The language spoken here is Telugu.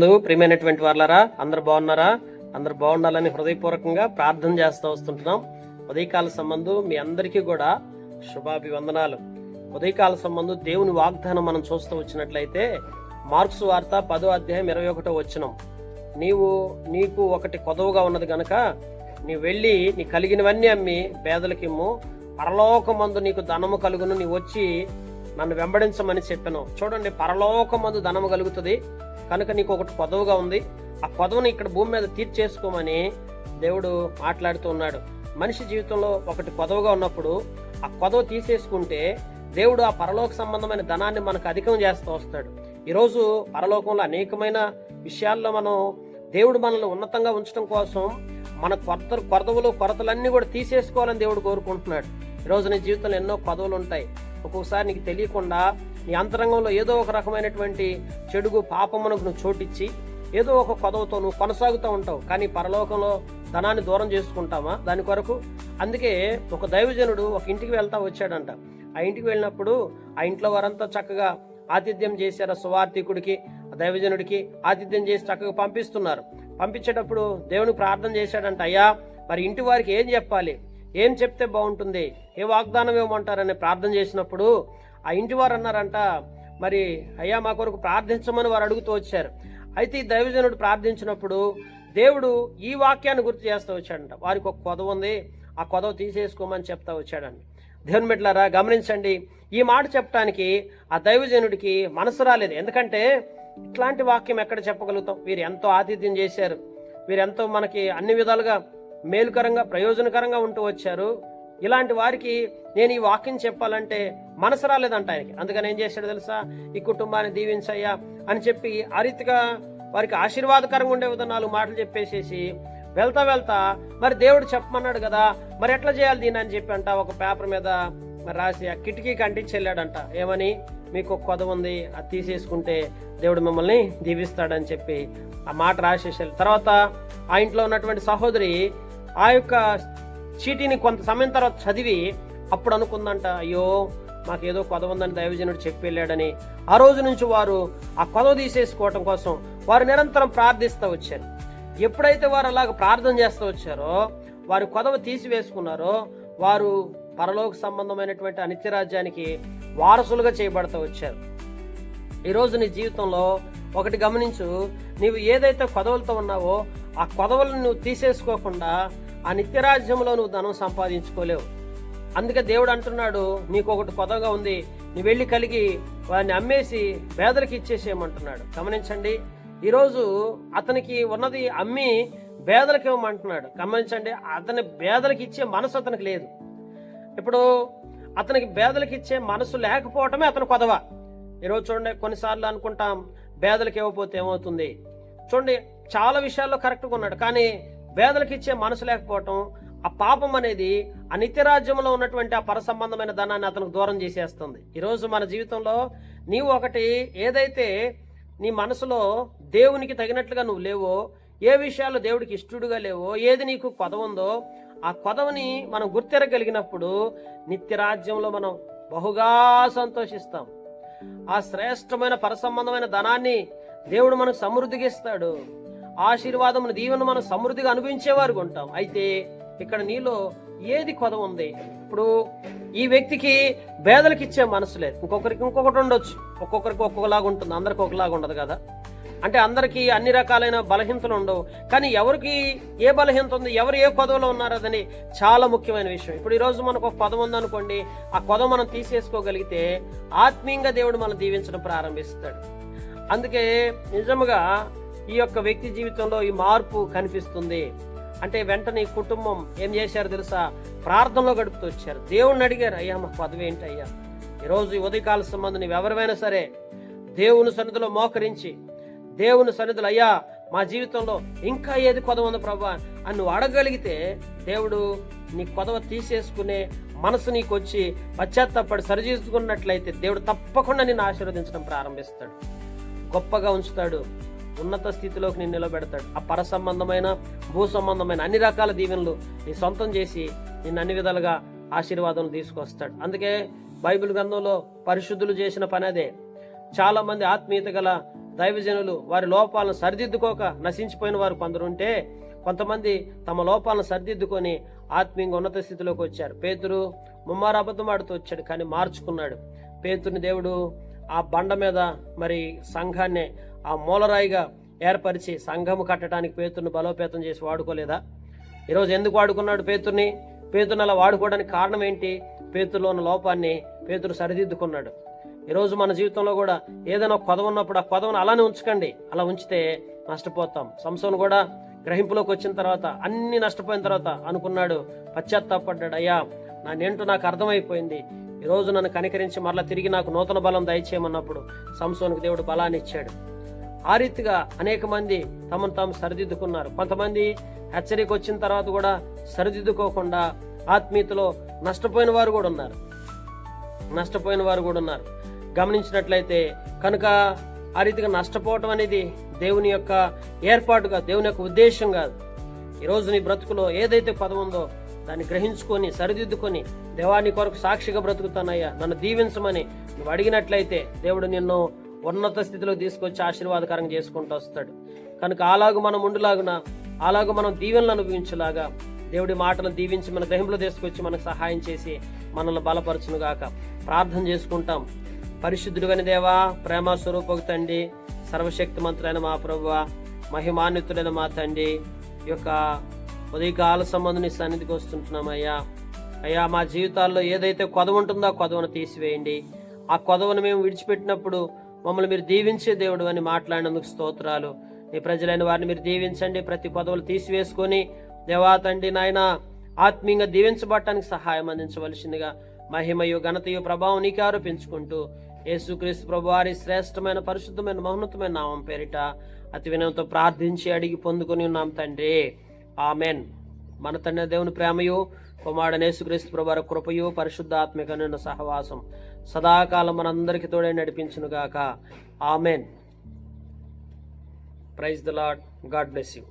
ప్రభునందు ప్రియమైనటువంటి వాళ్ళారా, అందరు బాగున్నారా? అందరు బాగుండాలని హృదయపూర్వకంగా ప్రార్థన చేస్తూ వస్తుంటున్నాం. ఉదయకాల సంబంధం మీ అందరికీ కూడా శుభాభివందనాలు. ఉదయకాల సంబంధం దేవుని వాగ్దానం మనం చూస్తూ వచ్చినట్లయితే మార్క్స్ వార్త 10వ అధ్యాయం 21వ వచనం, నీకు ఒకటి కొదవగా ఉన్నది గనక నీ వెళ్ళి నీ కలిగినవన్నీ అమ్మి పేదలకిమ్ము, పరలోకమందు నీకు ధనము కలుగును, నీ వచ్చి నన్ను వెంబడించమని చెప్పాను. చూడండి, పరలోకమందు ధనము కలుగుతుంది కనుక నీకు ఒకటి కొదవగా ఉంది, ఆ కొదవని ఇక్కడ భూమి మీద తీర్చేసుకోమని దేవుడు మాట్లాడుతూ ఉన్నాడు. మనిషి జీవితంలో ఒకటి కొదవగా ఉన్నప్పుడు ఆ కొదవ తీసేసుకుంటే దేవుడు ఆ పరలోక సంబంధమైన ధనాన్ని మనకు అధికం చేస్తూ వస్తాడు. ఈరోజు పరలోకంలో అనేకమైన విషయాల్లో మనం దేవుడు మనల్ని ఉన్నతంగా ఉంచడం కోసం మన కొరతలన్నీ కూడా తీసేసుకోవాలని దేవుడు కోరుకుంటున్నాడు. ఈరోజు నీ జీవితంలో ఎన్నో కొదవలు ఉంటాయి. ఒక్కొక్కసారి నీకు తెలియకుండా నీ అంతరంగంలో ఏదో ఒక రకమైనటువంటి చెడుగు పాపమునకు నువ్వు చోటిచ్చి ఏదో ఒక కొదవతో నువ్వు కొనసాగుతూ ఉంటావు. కానీ పరలోకంలో ధనాన్ని దూరం చేసుకుంటామా దాని కొరకు? అందుకే ఒక దైవజనుడు ఒక ఇంటికి వెళ్తా వచ్చాడంట. ఆ ఇంటికి వెళ్ళినప్పుడు ఆ ఇంట్లో వారంతా చక్కగా ఆతిథ్యం చేశారు. సువార్థికుడికి దైవజనుడికి ఆతిథ్యం చేసి చక్కగా పంపిస్తున్నారు. పంపించేటప్పుడు దేవునికి ప్రార్థన చేశాడంట, అయ్యా మరి ఇంటి వారికి ఏం చెప్పాలి, ఏం చెప్తే బాగుంటుంది, ఏ వాగ్దానం ఇవ్వమంటారని ప్రార్థన చేసినప్పుడు ఆ ఇంటి వారు అన్నారంట, మరి అయ్యా మా కొరకు ప్రార్థించమని వారు అడుగుతూ వచ్చారు. అయితే ఈ దైవజనుడు ప్రార్థించినప్పుడు దేవుడు ఈ వాక్యాన్ని గుర్తు చేస్తూ వచ్చాడంట, వారికి ఒక కొదవ ఉంది, ఆ కొదవ తీసేసుకోమని చెప్తా వచ్చాడండి. దేవుని బిడ్డలారా గమనించండి, ఈ మాట చెప్పడానికి ఆ దైవజనుడికి మనసు రాలేదు. ఎందుకంటే ఇట్లాంటి వాక్యం ఎక్కడ చెప్పగలుగుతాం? వీరు ఎంతో ఆతిథ్యం చేశారు, వీరెంతో మనకి అన్ని విధాలుగా మేలుకరంగా ప్రయోజనకరంగా ఉంటూ వచ్చారు. ఇలాంటి వారికి నేను ఈ వాక్యం చెప్పాలంటే మనసు రాలేదంట ఆయనకి. అందుకని ఏం చేశాడు తెలుసా? ఈ కుటుంబాన్ని దీవించయ్యా అని చెప్పి ఆ రీతిగా వారికి ఆశీర్వాదకరంగా ఉండే విధంగా 4 మాటలు చెప్పేసేసి వెళ్తా మరి దేవుడు చెప్పమన్నాడు కదా, మరి ఎట్లా చేయాలి దీన్ని అని చెప్పి అంట ఒక పేపర్ మీద మరి రాసి ఆ కిటికీకి అంటించి వెళ్ళాడంట. ఏమని? మీకు ఒక కొదవ ఉంది, అది తీసేసుకుంటే దేవుడు మిమ్మల్ని దీవిస్తాడని చెప్పి ఆ మాట రాసేసారు. తర్వాత ఆ ఇంట్లో ఉన్నటువంటి సహోదరి ఆ యొక్క చీటీని కొంత సమయం తర్వాత చదివి అప్పుడు అనుకుందంట, అయ్యో మాకేదో కొదవ ఉందని దైవజనుడు చెప్పి వెళ్ళాడని. ఆ రోజు నుంచి వారు ఆ కొదవ తీసేసుకోవటం కోసం వారు నిరంతరం ప్రార్థిస్తూ వచ్చారు. ఎప్పుడైతే వారు అలాగ ప్రార్థన చేస్తూ వచ్చారో, వారు కొదవ తీసివేసుకున్నారో, వారు పరలోక సంబంధమైనటువంటి అనిత్యరాజ్యానికి వారసులుగా చేయబడుతూ వచ్చారు. ఈరోజు నీ జీవితంలో ఒకటి గమనించు, నీవు ఏదైతే కొదవలతో ఉన్నావో ఆ కొదవలను నువ్వు తీసేసుకోకుండా ఆ నిత్యరాజ్యంలో నువ్వు ధనం సంపాదించుకోలేవు. అందుకే దేవుడు అంటున్నాడు, నీకు ఒకటి కొదవగా ఉంది, నీ వెళ్ళి కలిగి వాడిని అమ్మేసి పేదలకు ఇచ్చేసేయమంటున్నాడు. గమనించండి, ఈరోజు అతనికి ఉన్నది అమ్మి పేదలకు ఇవ్వమంటున్నాడు. గమనించండి, అతని పేదలకు ఇచ్చే మనసు అతనికి లేదు. ఇప్పుడు అతనికి పేదలకు ఇచ్చే మనసు లేకపోవటమే అతని కొదవ. ఈరోజు చూడండి, కొన్నిసార్లు అనుకుంటాం పేదలకు ఇవ్వకపోతే ఏమవుతుంది. చూడండి, చాలా విషయాల్లో కరెక్ట్గా ఉన్నాడు, కానీ పేదలకు ఇచ్చే మనసు లేకపోవటం, ఆ పాపం అనేది ఆ నిత్యరాజ్యంలో ఉన్నటువంటి ఆ పరసంబంధమైన ధనాన్ని అతనికి దూరం చేసేస్తుంది. ఈరోజు మన జీవితంలో నీవు ఒకటి ఏదైతే నీ మనసులో దేవునికి తగినట్లుగా నువ్వు లేవో, ఏ విషయాల్లో దేవుడికి ఇష్టడుగా లేవో, ఏది నీకు కొదవ ఉందో ఆ కొదవని మనం గుర్తెరగలిగినప్పుడు నిత్యరాజ్యంలో మనం బహుగా సంతోషిస్తాం. ఆ శ్రేష్టమైన పరసంబంధమైన ధనాన్ని దేవుడు మనకు సమృద్ధిగా ఇస్తాడు. ఆశీర్వాదమును దీవెను మనం సమృద్ధిగా అనుభవించేవారు ఉంటాం. అయితే ఇక్కడ నీలో ఏది కొదవ ఉంది? ఇప్పుడు ఈ వ్యక్తికి పేదలకు ఇచ్చే మనసు లేదు, ఇంకొకరికి ఇంకొకటి ఉండొచ్చు, ఒక్కొక్కరికి ఒక్కొక్కలాగా ఉంటుంది, అందరికి ఒకలాగా ఉండదు కదా. అంటే అందరికీ అన్ని రకాలైన బలహీనతలు ఉండవు, కానీ ఎవరికి ఏ బలహీనత ఉంది, ఎవరు ఏ కొదవలో ఉన్నారు అదని చాలా ముఖ్యమైన విషయం. ఇప్పుడు ఈరోజు మనకు ఒక కొదవ ఉందనుకోండి, ఆ కొదవ మనం తీసేసుకోగలిగితే ఆత్మీయంగా దేవుడు మనం దీవించడం ప్రారంభిస్తాడు. అందుకే నిజముగా ఈ యొక్క వ్యక్తి జీవితంలో ఈ మార్పు కనిపిస్తుంది. అంటే వెంటనే ఈ కుటుంబం ఏం చేశారు తెలుసా? ప్రార్థనలో గడుపుతూ వచ్చారు. దేవుణ్ణి అడిగారు, అయ్యా మా పదవి ఏంటి అయ్యా? ఈరోజు ఈ ఉదయకాల సంబంధం నీవు ఎవరైనా సరే దేవుని సన్నిధిలో మోకరించి దేవుని సన్నిధిలో, అయ్యా మా జీవితంలో ఇంకా ఏది కొదవ ఉంది ప్రభా అని నువ్వు అడగలిగితే దేవుడు నీ కొదవ తీసేసుకునే మనసు నీకు వచ్చి పశ్చాత్తాపడి సరిచేసుకున్నట్లయితే దేవుడు తప్పకుండా నిన్ను ఆశీర్వదించడం ప్రారంభిస్తాడు, గొప్పగా ఉంచుతాడు, ఉన్నత స్థితిలోకి నేను నిలబెడతాడు. ఆ పర సంబంధమైన భూ సంబంధమైన అన్ని రకాల దీవెనలు నీ సొంతం చేసి నిన్ను అన్ని విధాలుగా ఆశీర్వాదం తీసుకొస్తాడు. అందుకే బైబిల్ గ్రంథంలో పరిశుద్ధులు చేసిన పని అదే. చాలా మంది ఆత్మీయత గల దైవజనులు వారి లోపాలను సరిదిద్దుకోక నశించిపోయిన వారు కొందరు ఉంటే, కొంతమంది తమ లోపాలను సరిదిద్దుకొని ఆత్మీయంగా ఉన్నత స్థితిలోకి వచ్చారు. పేతురు ముమ్మారు అబద్ధం ఆడుతూ వచ్చాడు, కానీ మార్చుకున్నాడు. పేతురుని దేవుడు ఆ బండ మీద మరి సంఘాన్ని ఆ మూలరాయిగా ఏర్పరిచి సంఘము కట్టడానికి పేతురుని బలోపేతం చేసి వాడుకోలేదా? ఈరోజు ఎందుకు వాడుకున్నాడు పేతుర్ని? పేతురుని అలా వాడుకోవడానికి కారణం ఏంటి? పేతురులో ఉన్న లోపాన్ని పేతురు సరిదిద్దుకున్నాడు. ఈరోజు మన జీవితంలో కూడా ఏదైనా కొదవ ఉన్నప్పుడు ఆ కొదవను అలానే ఉంచకండి. అలా ఉంచితే నష్టపోతాం. సంసోను కూడా గ్రహింపులోకి వచ్చిన తర్వాత, అన్ని నష్టపోయిన తర్వాత అనుకున్నాడు, పశ్చాత్తాపడ్డాడు, అయ్యా నేనేంటో నాకు అర్థమైపోయింది, ఈరోజు నన్ను కనికరించి మరలా తిరిగి నాకు నూతన బలం దయచేయమన్నప్పుడు సంసోనుకు దేవుడు బలాన్ని ఇచ్చాడు. ఆ రీతిగా అనేక మంది తమను తాము సరిదిద్దుకున్నారు. కొంతమంది హెచ్చరిక వచ్చిన తర్వాత కూడా సరిదిద్దుకోకుండా ఆత్మీయతలో నష్టపోయిన వారు కూడా ఉన్నారు. గమనించినట్లయితే కనుక ఆ రీతిగా నష్టపోవటం అనేది దేవుని యొక్క ఏర్పాటుగా, దేవుని యొక్క ఉద్దేశం కాదు. ఈరోజు నీ బ్రతుకులో ఏదైతే పదం ఉందో దాన్ని గ్రహించుకొని సరిదిద్దుకొని, దేవాని కొరకు సాక్షిగా బ్రతుకుతానయ్యా, నన్ను దీవించమని నువ్వు అడిగినట్లయితే దేవుడు నిన్ను ఉన్నత స్థితిలో తీసుకొచ్చి ఆశీర్వాదకరంగా చేసుకుంటూ వస్తాడు. కనుక అలాగూ మనం ఉండులాగున, అలాగూ మనం దీవెనలు అనుభవించేలాగా దేవుడి మాటలను దీవించి మన గ్రహింపులో తీసుకొచ్చి మనకు సహాయం చేసి మనల్ని బలపరచునుగాక. ప్రార్థన చేసుకుంటాం. పరిశుద్ధుడుగని దేవా, ప్రేమ స్వరూపకు తండ్రి, సర్వశక్తిమంతుడైన మా ప్రభువా, మహిమాన్వితుడైన మా తండ్రి, ఈ యొక్క ఉదయకాల సంబంధం నీ సన్నిధికి వస్తుంటున్నామయ్యా. అయ్యా మా జీవితాల్లో ఏదైతే కొదవ ఉంటుందో ఆ కొదవను తీసివేయండి. ఆ కొదవను మేము విడిచిపెట్టినప్పుడు మమ్మల్ని మీరు దీవించే దేవుడు అని మాట్లాడినందుకు స్తోత్రాలు. నీ ప్రజలైన వారిని మీరు దీవించండి. ప్రతి కొదవలు తీసివేసుకొని దేవా తండ్రి నాయన ఆత్మీయంగా దీవించబడటానికి సహాయం అందించవలసిందిగా మహిమయు ఘనతయు ప్రభావం నీకే ఆరోపించుకుంటూ యేసుక్రీస్తు ప్రభువారి శ్రేష్టమైన పరిశుద్ధమైన మహోన్నతమైన నామం పేరిట అతి వినయంతో ప్రార్థించి అడిగి పొందుకొని ఉన్నాం తండ్రి, ఆమెన్. మన తండ్రి దేవుని ప్రేమయు, కుమారుడైన యేసుక్రీస్తు ప్రభువారి కృపయు, పరిశుద్ధ ఆత్మిక నిన్న సహవాసం సదాకాలం మనందరికీ తోడే నడిపించునుగాక. Amen. Praise the Lord. God bless you.